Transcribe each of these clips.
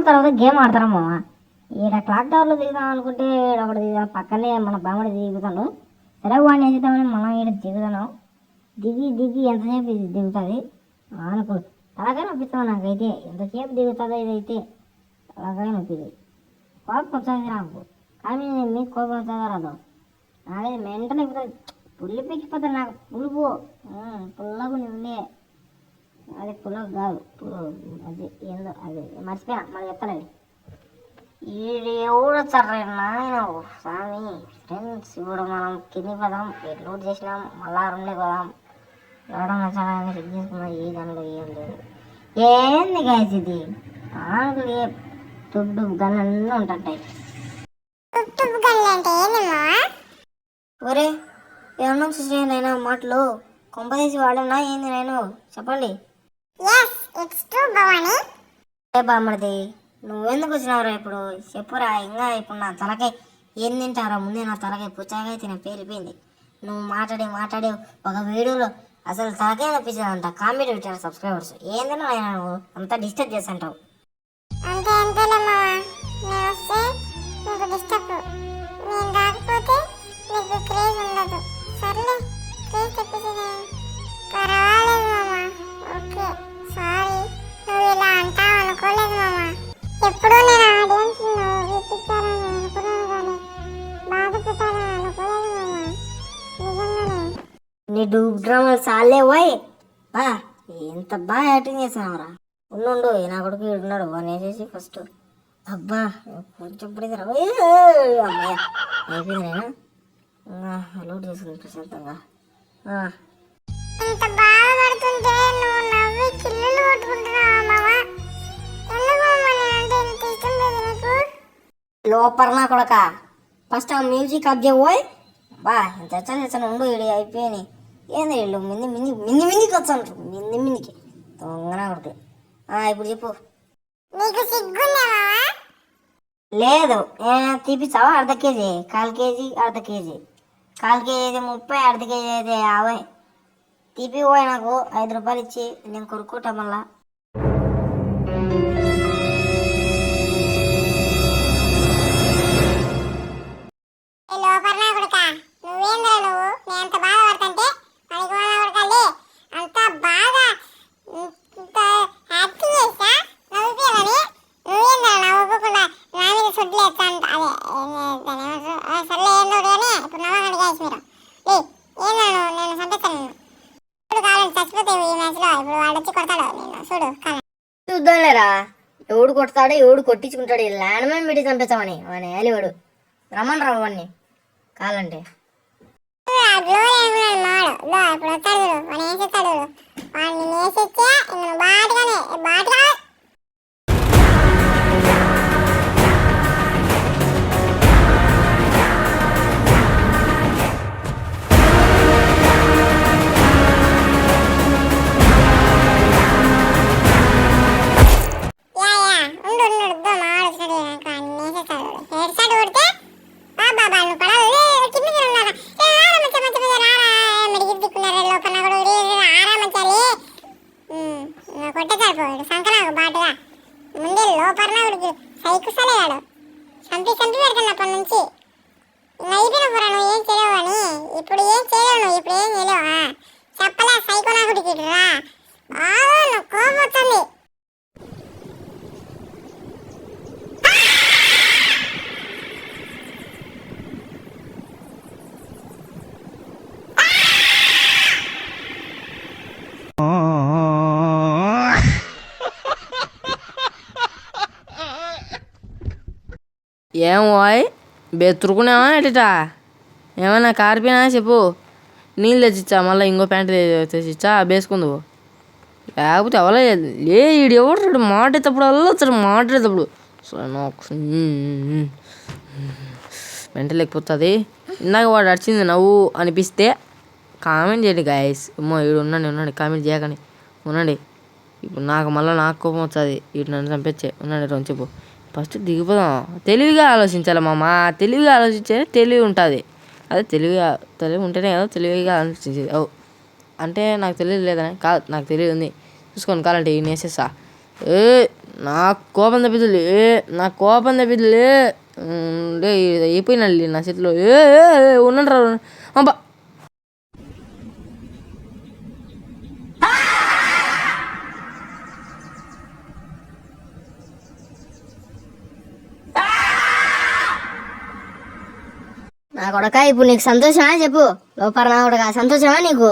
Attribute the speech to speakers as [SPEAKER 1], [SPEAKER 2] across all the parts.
[SPEAKER 1] తర్వాత గేమ్ ఆడతారా మామ. ఈడ క్లాక్ టవర్లో దిగుదాం అనుకుంటే ఈడ ఒకటి దిగుదాం, పక్కనే మన బామ్మడి దిగుతాను. సరే వాడిని ఏం చేద్దామని మనం ఈడ దిగుతాను. దిగి ఎంతసేపు ఇది దిగుతుంది అనుకో. అలాగే నొప్పిస్తావు నాకైతే, ఎంతసేపు దిగుతుందో ఇదైతే అలాగే నొప్పిది. కోపం వచ్చేది నాకు, కానీ మీకు కోపం వచ్చేదా రాదు. నాకైతే మెంటల్ అయిపోతుంది, పుల్లి పెంచిపోతుంది నాకు. పులుపు పుల్లగా ఉండే, అది పుల్లగా కాదు, అది ఏందో అది మర్చిపోయినా, మళ్ళీ చెప్తానండి. ఇది ఎవడు సర్రే నాయన స్వామి. ఫ్రెండ్స్ ఇప్పుడు మనం కింది పోదాం, లోడ్ చేసినాం, మళ్ళా రూమ్లోకి పోదాం. ఎవడం నచ్చాలని చెక్ చేసుకున్నాం, ఏ దానిలో ఏం లేదు. ఏంది గాయస్ ఇది, ఆనుకులు ఏ తుడ్డు గన్లు అన్నీ ఉంటాయి. ఒరే ఏమన్నా చూసి నైనా మాటలు కొంపదీసి వాడన్నా ఏంది నేను చెప్పండి. బామ్మడిది నువ్వెందుకు వచ్చినావురా ఇప్పుడు చెప్పురా. ఇంకా ఇప్పుడు నా తలకాయ ఏం తింటారా, ముందే నా తలకాయ పుచ్చాకాయ తిన పేలిపోయింది. నువ్వు మాట్లాడి ఒక వీడియోలో అసలు తలకాయ నొప్పించదంట. కామెంట్ పెట్టారు సబ్స్క్రైబర్స్, ఏందన్నా ఆయన నువ్వు అంతా డిస్టర్బ్ చేస్తుంటావు.
[SPEAKER 2] ఎప్పుడు నేను ఆడియన్స్ చూపించాలని అనుకున్నాను కానీ బాధపెట్టాలని అనుకోలేదు నిజంగానే.
[SPEAKER 1] నీ డూబ్ డ్రామాలు చాలే పోయి బా, ఎంత బాగా యాక్టింగ్ చేసినావురా. ఉండు నా కొడుకు ఉన్నాడు, వాడిని వేసేసి ఫస్ట్. అబ్బా కొంచెం పడితే అమ్మాయి అయిపోయింది. నేను లోడ్ చేసుకుని ప్రశాంతంగా.
[SPEAKER 2] ఇంత బాధపడుతుంటే నువ్వు నవ్వి కిల్లులు కొట్టుకుంటున్నావా
[SPEAKER 1] లోపల నా కొడక. ఫస్ట్ ఆ మ్యూజిక్ అప్ చేయబోయ్ బా, తెచ్చాను ఉండు. ఇడి అయిపోయాయి ఏంది వీళ్ళు మిందికి వచ్చాను, మిందికి దొంగనా కొడుకు. ఇప్పుడు చెప్పు. లేదు తీపిస్తావా? అర్ధ కేజీ, కాల్ కేజీ, అర్ధ కేజీ. కాల్ కేజీ అయితే 30, అర్ధ కేజీ అయితే 50. తీపి పోయి నాకు 5 రూపాయలు ఇచ్చి నేను కొనుక్కుంటా మళ్ళా.
[SPEAKER 2] నువ్వేంద్రా నువ్వు, నేను ఎంత బాధపడుతుంటే అంత బాగా యాక్టింగ్ చేస్తా నవ్వుపోయాలని నువ్వేంద్రా నవ్వుకోకుండా నా మీద సొడ్లు వేస్తా. అదే సర్లే ఏందో కానీ ఇప్పుడు నవ్వకండి గాయస్ మీరు. ఏందా నేను చంపేస్తాను నేను. ఇప్పుడు కావాలని చచ్చిపోతే ఈ మ్యాచ్లో. ఇప్పుడు వాడు వచ్చి కొడతాడు నేను, చూడు కాలం
[SPEAKER 1] చూద్దాంలేరా. ఎవడు కొడతాడో ఎవడు కొట్టించుకుంటాడు. ల్యాండ్ మ్యాన్ పెట్టి చంపేస్తామని వాడిని ఏలివాడు. రమ్మని రావు వాడిని కావాలంటే.
[SPEAKER 2] ఇప్పుడు వస్తాడు చూడు, వాడిని వేసేస్తాడు చూడు. వాడిని వేసేస్తే బాటగా కొట్టేసాడు సంకనాకు బాటుగా. ముందే లోపల సైకు సలేగాడు చంపి పెడతాను అప్పటి నుంచి. అయిపోయిన కూర నువ్వు ఏం చేయలేవు అని. ఇప్పుడు ఏం చేయలేవు నువ్వు, ఇప్పుడు ఏం చేయలేవా చెప్పలే. సైకో నా గుడికి రా బాగా నువ్వు కోపం వస్తుంది.
[SPEAKER 3] ఏం వాయ్ బెతురుకునేవా ఎటా? ఏమన్నా కారిపోయినా చెప్పు, నీళ్ళు తెచ్చిచ్చా, మళ్ళీ ఇంకో ప్యాంట్ తెచ్చిచ్చా వేసుకుందువు. లేకపోతే ఎవరు లే ఈడు ఎవడు మాటేటప్పుడు అల్లా వచ్చాడు. మాట్లాడేటప్పుడు మెంటల్ లేకపోతుంది. ఇందాక వాడు అడిచింది నవ్వు అనిపిస్తే కామెంట్ చేయండి గాయస్. అమ్మో ఈడు ఉండండి కామెంట్ చేయకండి, ఉండండి. ఇప్పుడు నాకు కోపం వస్తుంది. ఇటు నన్ను చంపేచ్చే ఉండండి. రోజు చెప్పు. ఫస్ట్ దిగిపోదాం. తెలివిగా ఆలోచించాలి మామ, తెలివిగా ఆలోచించే తెలివి ఉంటుంది. అదే తెలివి ఉంటేనే కదా తెలివిగా ఆలోచించేది. అంటే నాకు తెలియదు లేదని కాదు, నాకు తెలియదు ఉంది. చూసుకోండి కావాలంటే ఈ నేసేస్తా. నాకు కోపం తప్పిద్దులే, నాకు కోపం తప్పిద్దులే. ఇది అయిపోయినండి నా చేతిలో. ఉండండి రా అబ్బా.
[SPEAKER 1] నా కొడక ఇప్పుడు నీకు సంతోషమా చెప్పు, లోపల నా కొడక సంతోషమా నీకు?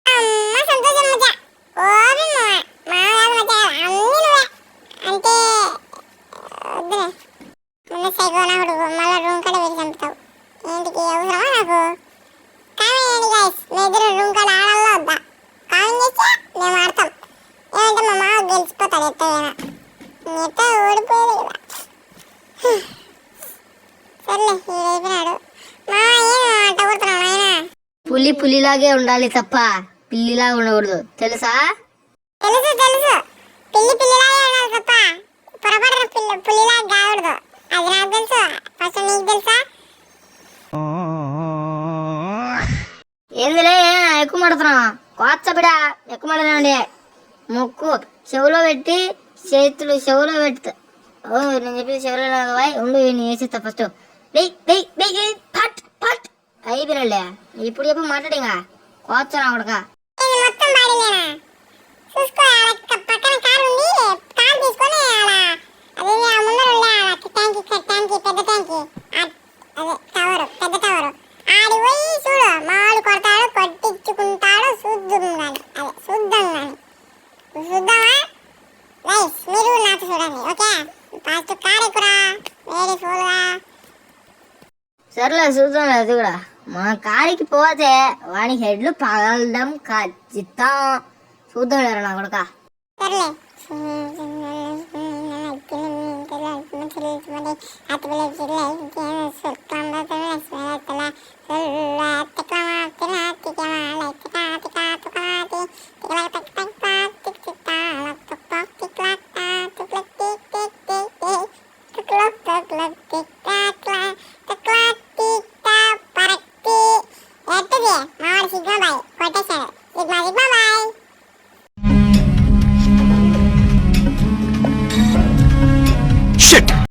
[SPEAKER 2] అమ్మ సంతోషం మజా ఓరి మా మజా అన్నీ నువ్వే అంటే వద్దులే. మొన్న సైకోనాడు మళ్ళీ రూమ్ కాడ వెళ్ళి చంపుతావు. ఏంటికి అవసరమా నాకు? కామెంట్ గైస్, మీ ఇద్దరు రూమ్ కాడ ఆడాలా వద్దా? కామెంట్ చేస్తే మేము ఆడతాం. ఏమంటే మా మామ గెలిచిపోతాడు ఎత్తైనా, ఎత్త ఓడిపోయేది కదా. సర్లే ఇది అయిపోయినాడు. మా ఏం అంట కొడుతున్నావు నాయనా?
[SPEAKER 1] పులి పులిలాగే ఉండాలి తప్ప పిల్లిలా ఉండకూడదు, తెలుసా?
[SPEAKER 2] తెలుసు తెలుసు, పిల్లి పిల్లిలాగే ఉండాలి తప్ప పొరపాటున పులిలాగా కాకూడదు. అది నాకు తెలుసు. ఫస్ట్ నీకు తెలుసా?
[SPEAKER 1] ఏందిలే ఎక్కువ మాడుతున్నావు? కోచ్చబిడా ఎక్కువ మాడదండి. ముక్కు చెవులో పెట్టి చేతులు చెవులో పెడతా. ఓ నేను చెప్పేది చెవులో వాయి ఉండు, నేను వేసేస్తా ఫస్ట్. పట్ పట్ అయిపోయినలే. ఇప్పుడు చెప్పి మాట్లాడింగా కోచ్చనా కొడక.
[SPEAKER 2] ఇది మొత్తం బాడీలేనా? చూసుకో, పక్కన కారు ఉంది, కారు తీసుకొని అలా అదే ముందర ఉండే ట్యాంకీ పెద్ద ట్యాంకీ, అదే టవర్, పెద్ద టవర్ ఆడి పోయి చూడు. మావాడు కొడతాడు, కొట్టించుకుంటాడు. చూద్దాం కానీ, అదే చూద్దాం కానీ, చూద్దామా గైస్? మీరు నాతో చూడండి, ఓకే? ఫస్ట్ కారు ఎక్కురా, వేడి ఫుల్గా.
[SPEAKER 1] సర్లే చూద్దాం. అది కూడా మన కాడికి పోతే వానికి హెడ్లు పగలడం ఖచ్చితం. చూద్దాం లేరా నా కొడక.
[SPEAKER 2] సర్లే మావాడు సిగ్మా బాయ్ కొట్టేశాడు. Sigma sigma bye.